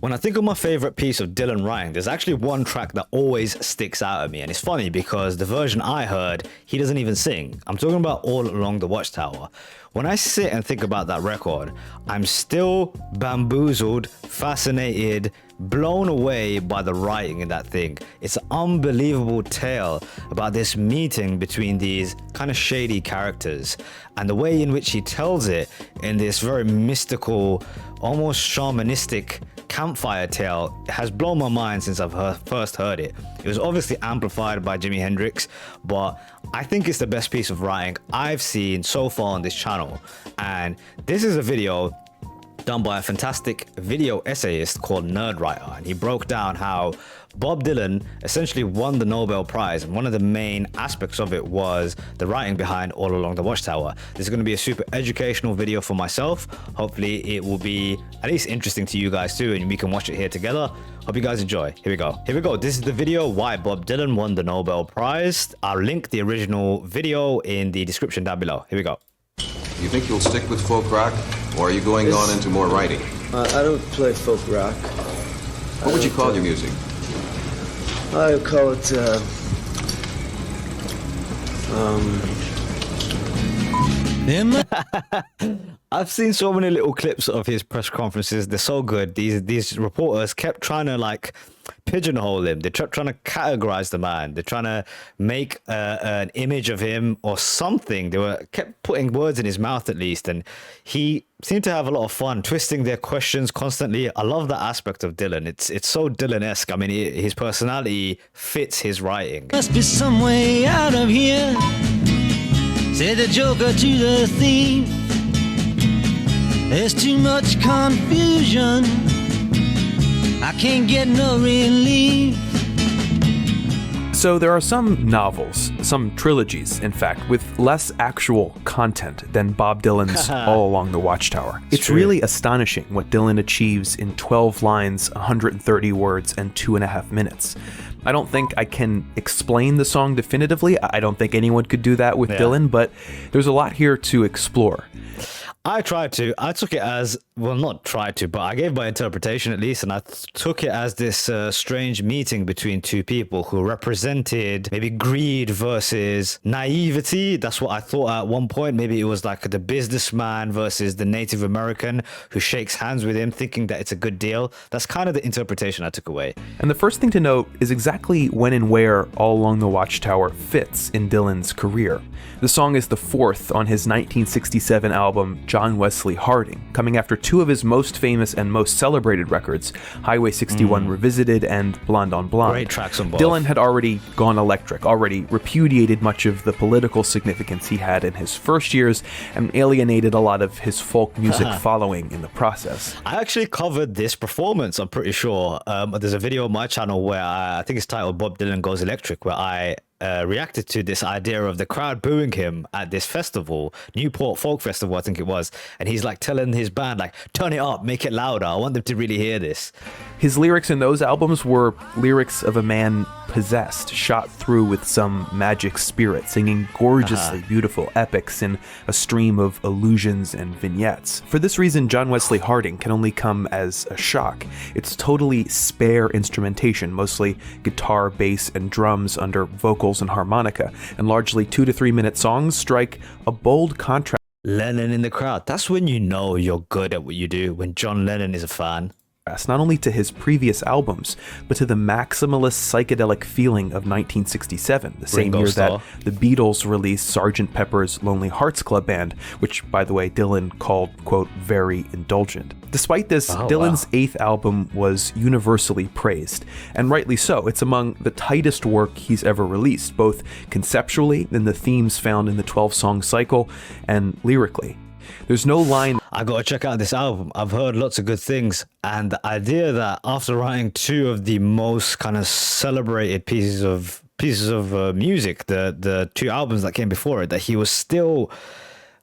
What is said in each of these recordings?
When I think of my favorite piece of Dylan writing, there's actually one track that always sticks out at me. And it's funny because the version I heard, he doesn't even sing. I'm talking about All Along the Watchtower. When I sit and think about that record, I'm still bamboozled, fascinated, blown away by the writing in that thing. It's an unbelievable tale about this meeting between these kind of shady characters, and the way in which he tells it in this very mystical, almost shamanistic campfire tale has blown my mind since I've first heard it. It was obviously amplified by Jimi Hendrix, but I think it's the best piece of writing I've seen so far on this channel. And this is a video done by a fantastic video essayist called Nerdwriter, and he broke down how Bob Dylan essentially won the Nobel Prize, and one of the main aspects of it was the writing behind All Along the Watchtower. This is going to be a super educational video for myself. Hopefully it will be at least interesting to you guys too, and we can watch it here together. Hope you guys enjoy. Here we go. This is the video why Bob Dylan won the Nobel Prize. I'll link the original video in the description down below. Here we go. You think you'll stick with folk rock, or are you going on into more writing? I don't play folk rock. What would you call your music? I call it, I've seen so many little clips of his press conferences. They're so good. These reporters kept trying to like pigeonhole him. They kept trying to categorize the man. They're trying to make an image of him or something. Kept putting words in his mouth at least, and he seemed to have a lot of fun twisting their questions constantly. I love that aspect of Dylan. It's so Dylan-esque. I mean, his personality fits his writing. Must be some way out of here, said the joker to the thief. There's too much confusion, I can't get no relief. So there are some novels, some trilogies, in fact, with less actual content than Bob Dylan's All Along the Watchtower. It's really astonishing what Dylan achieves in 12 lines, 130 words, and 2.5 minutes. I don't think I can explain the song definitively. I don't think anyone could do that with Dylan, but there's a lot here to explore. I tried to. I took it as, well, not tried to, but I gave my interpretation at least, and I took it as this strange meeting between two people who represented maybe greed versus naivety. That's what I thought at one point. Maybe it was like the businessman versus the Native American who shakes hands with him thinking that it's a good deal. That's kind of the interpretation I took away. And the first thing to note is exactly when and where All Along the Watchtower fits in Dylan's career. The song is the fourth on his 1967 album, John Wesley Harding, coming after two of his most famous and most celebrated records, Highway 61 Revisited and Blonde on Blonde. Great tracks on both. Dylan had already gone electric, already repudiated much of the political significance he had in his first years, and alienated a lot of his folk music following in the process. I actually covered this performance, I'm pretty sure. There's a video on my channel where I think it's titled Bob Dylan Goes Electric, where I reacted to this idea of the crowd booing him at this festival, Newport Folk Festival, I think it was, and he's like telling his band, like, turn it up, make it louder, I want them to really hear this. His lyrics in those albums were lyrics of a man possessed, shot through with some magic spirit, singing gorgeously beautiful epics in a stream of allusions and vignettes. For this reason, John Wesley Harding can only come as a shock. It's totally spare instrumentation, mostly guitar, bass, and drums under vocals and harmonica, and largely 2 to 3 minute songs strike a bold contrast. Lennon in the crowd. That's when you know you're good at what you do, when John Lennon is a fan. Not only to his previous albums, but to the maximalist psychedelic feeling of 1967, the same year that the Beatles released Sgt. Pepper's Lonely Hearts Club Band, which, by the way, Dylan called, quote, very indulgent. Despite this, Dylan's eighth album was universally praised, and rightly so. It's among the tightest work he's ever released, both conceptually in the themes found in the 12-song cycle and lyrically. There's no line. I gotta check out this album. I've heard lots of good things, and the idea that after writing two of the most kind of celebrated pieces of music, the two albums that came before it, that he was still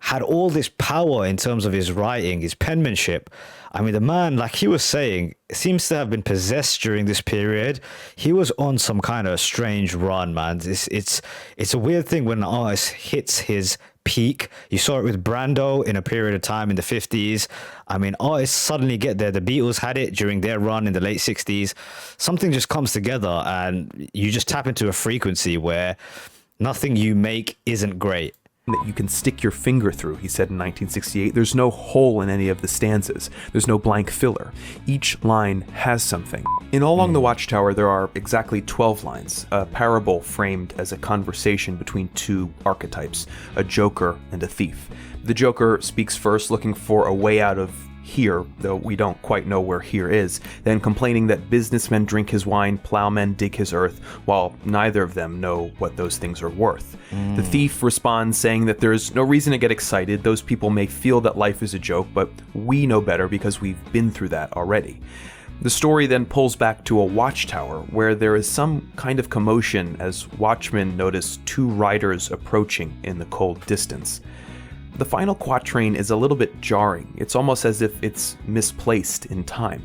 had all this power in terms of his writing, his penmanship. I mean, the man, like he was saying, seems to have been possessed during this period. He was on some kind of strange run, man. It's a weird thing when an artist hits his peak. You saw it with Brando in a period of time in the 50s. I mean, artists suddenly get there. The Beatles had it during their run in the late 60s. Something just comes together and you just tap into a frequency where nothing you make isn't great. That you can stick your finger through, he said in 1968. There's no hole in any of the stanzas. There's no blank filler. Each line has something. In All Along the Watchtower, there are exactly 12 lines, a parable framed as a conversation between two archetypes, a joker and a thief. The joker speaks first, looking for a way out of here, though we don't quite know where here is, then complaining that businessmen drink his wine, plowmen dig his earth, while neither of them know what those things are worth. The thief responds saying that there's no reason to get excited. Those people may feel that life is a joke, but we know better because we've been through that already. The story then pulls back to a watchtower where there is some kind of commotion as watchmen notice two riders approaching in the cold distance. The final quatrain is a little bit jarring. It's almost as if it's misplaced in time.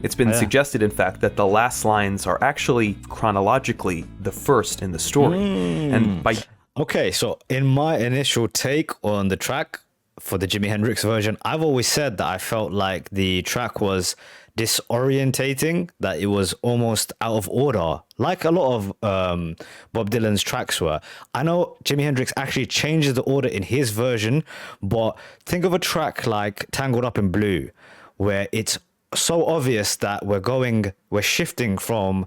It's been suggested, in fact, that the last lines are actually chronologically the first in the story. And by Okay, so in my initial take on the track for the Jimi Hendrix version, I've always said that I felt like the track was disorientating, that it was almost out of order, like a lot of Bob Dylan's tracks were. I know Jimi Hendrix actually changes the order in his version, but think of a track like Tangled Up in Blue, where it's so obvious that we're shifting from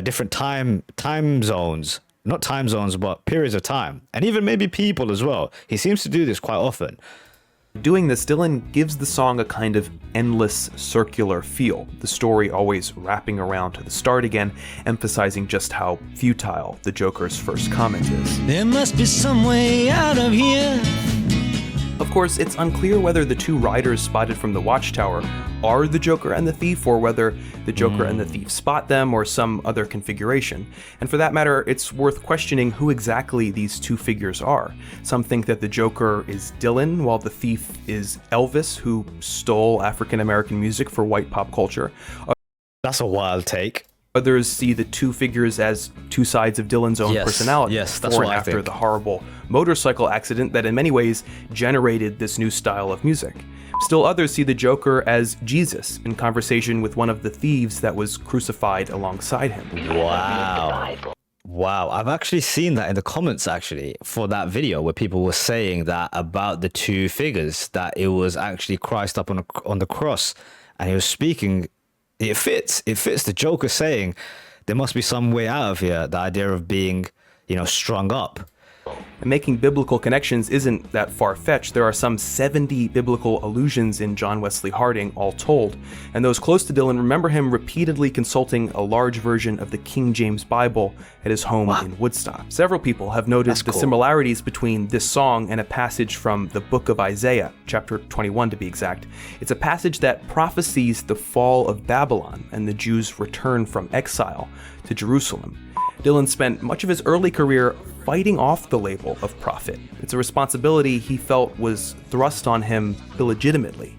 different time zones, not time zones, but periods of time, and even maybe people as well. He seems to do this quite often. doing this, Dylan gives the song a kind of endless circular feel, the story always wrapping around to the start again, emphasizing just how futile the Joker's first comment is. There must be some way out of here. Of course, it's unclear whether the two riders spotted from the watchtower are the Joker and the thief, or whether the Joker and the thief spot them, or some other configuration. And for that matter, it's worth questioning who exactly these two figures are. Some think that the Joker is Dylan, while the thief is Elvis, who stole African-American music for white pop culture. That's a wild take. Others see the two figures as two sides of Dylan's own personality, yes, that's before what and I after think. the horrible motorcycle accident that in many ways generated this new style of music. Still others see the Joker as Jesus, in conversation with one of the thieves that was crucified alongside him. Wow, I've actually seen that in the comments actually for that video where people were saying that about the two figures, that it was actually Christ up on the cross, and he was speaking. It fits the Joker saying there must be some way out of here, the idea of being, strung up. And making biblical connections isn't that far-fetched. There are some 70 biblical allusions in John Wesley Harding, all told, and those close to Dylan remember him repeatedly consulting a large version of the King James Bible at his home in Woodstock. Several people have noted the similarities between this song and a passage from the book of Isaiah, chapter 21 to be exact. It's a passage that prophesies the fall of Babylon and the Jews' return from exile to Jerusalem. Dylan spent much of his early career fighting off the label of prophet. It's a responsibility he felt was thrust on him illegitimately.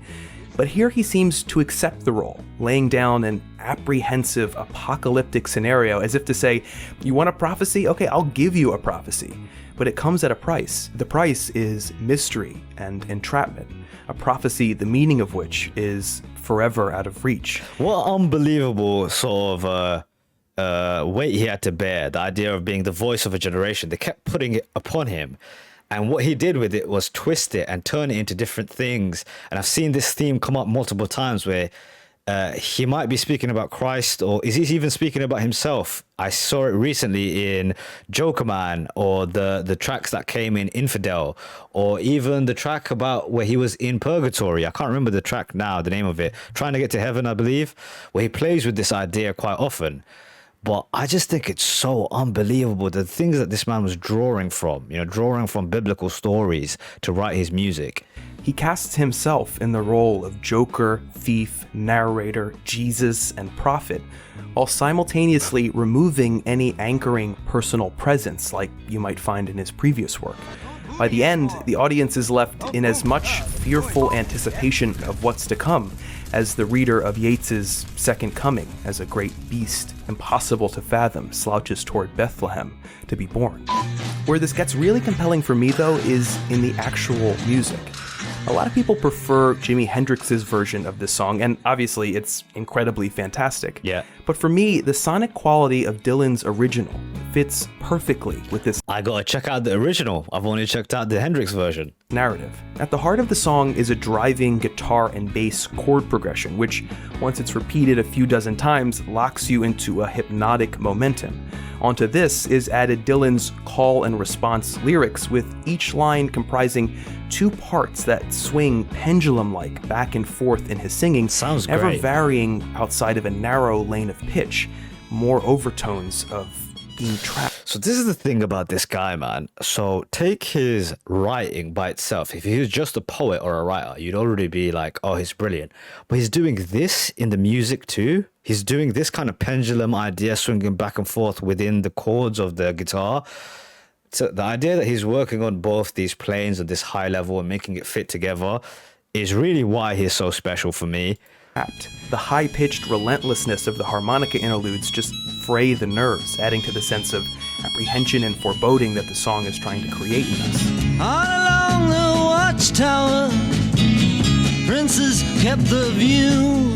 But here he seems to accept the role, laying down an apprehensive apocalyptic scenario as if to say, you want a prophecy? Okay, I'll give you a prophecy. But it comes at a price. The price is mystery and entrapment, a prophecy the meaning of which is forever out of reach. What unbelievable sort of weight he had to bear, the idea of being the voice of a generation. They kept putting it upon him, and what he did with it was twist it and turn it into different things. And I've seen this theme come up multiple times where he might be speaking about Christ, or is he even speaking about himself? I saw it recently in Joker Man, or the tracks that came in Infidel, or even the track about where he was in purgatory. I can't remember the track now, the name of it, Trying to Get to Heaven, I believe, where he plays with this idea quite often. But I just think it's so unbelievable, the things that this man was drawing from biblical stories to write his music. He casts himself in the role of Joker, thief, narrator, Jesus, and prophet, while simultaneously removing any anchoring personal presence like you might find in his previous work. By the end, the audience is left in as much fearful anticipation of what's to come as the reader of Yeats's Second Coming, as a great beast, impossible to fathom, slouches toward Bethlehem to be born. Where this gets really compelling for me, though, is in the actual music. A lot of people prefer Jimi Hendrix's version of this song, and obviously it's incredibly fantastic. Yeah. But for me, the sonic quality of Dylan's original fits perfectly with this I gotta check out the original. I've only checked out the Hendrix version. narrative. At the heart of the song is a driving guitar and bass chord progression, which, once it's repeated a few dozen times, locks you into a hypnotic momentum. Onto this is added Dylan's call and response lyrics, with each line comprising two parts that swing pendulum-like back and forth in his singing, Sounds ever great. varying outside of a narrow lane of pitch, more overtones of being trapped. So this is the thing about this guy, man. So take his writing by itself. If he was just a poet or a writer, you'd already be like, oh, he's brilliant. But he's doing this in the music too. He's doing this kind of pendulum idea, swinging back and forth within the chords of the guitar. So the idea that he's working on both these planes at this high level and making it fit together is really why he's so special for me. The high-pitched relentlessness of the harmonica interludes just fray the nerves, adding to the sense of apprehension and foreboding that the song is trying to create in us. All along the watchtower, princes kept the view.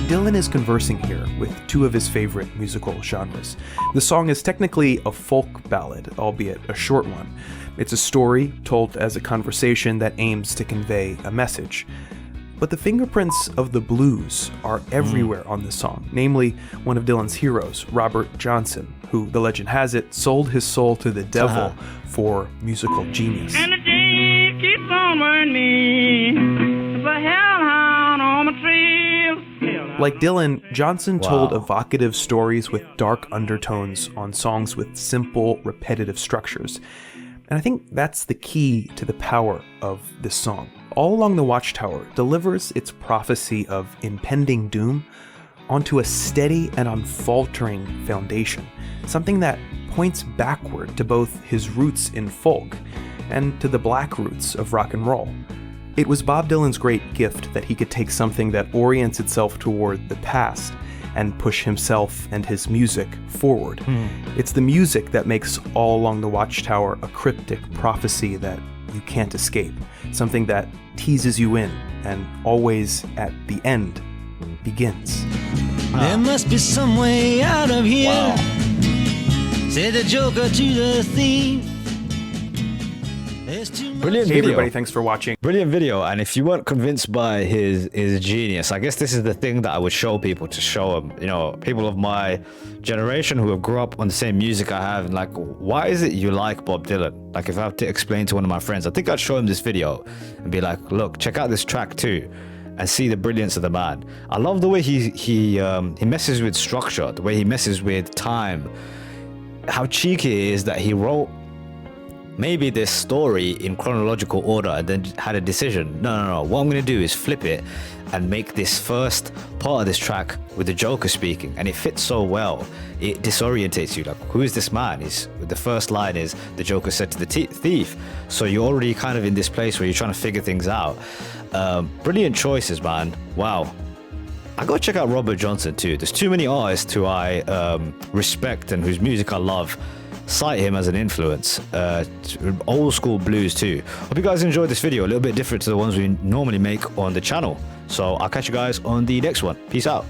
Dylan is conversing here with two of his favorite musical genres. The song is technically a folk ballad, albeit a short one. It's a story told as a conversation that aims to convey a message. But the fingerprints of the blues are everywhere on this song, namely one of Dylan's heroes, Robert Johnson, who, the legend has it, sold his soul to the devil for musical genius. And the day keeps on burning, the hellhound on my trail. Like Dylan, Johnson told evocative stories with dark undertones on songs with simple, repetitive structures. And I think that's the key to the power of this song. All Along the Watchtower delivers its prophecy of impending doom onto a steady and unfaltering foundation, something that points backward to both his roots in folk and to the black roots of rock and roll. It was Bob Dylan's great gift that he could take something that orients itself toward the past and push himself and his music forward. It's the music that makes All Along the Watchtower a cryptic prophecy that you can't escape, something that teases you in and always at the end begins. There must be some way out of here, said the joker to the thief. There's too much. Brilliant Hey video. everybody, thanks for watching. Brilliant video. And if you weren't convinced by his genius, I guess this is the thing that I would show people, to show them, you know, people of my generation who have grew up on the same music I have, and like, why is it you like Bob Dylan? Like, if I have to explain to one of my friends, I think I'd show him this video and be like, look, check out this track too, and see the brilliance of the man. I love the way he messes with structure, the way he messes with time, how cheeky it is that he wrote maybe this story in chronological order and then had a decision. No. What I'm going to do is flip it and make this first part of this track with the Joker speaking. And it fits so well. It disorientates you. Like, who is this man? The first line is, the Joker said to the thief. So you're already kind of in this place where you're trying to figure things out. Brilliant choices, man. Wow. I gotta check out Robert Johnson too. There's too many artists who I respect and whose music I love. Cite him as an influence. Old school blues too. Hope you guys enjoyed this video. A little bit different to the ones we normally make on the channel. So I'll catch you guys on the next one. Peace out.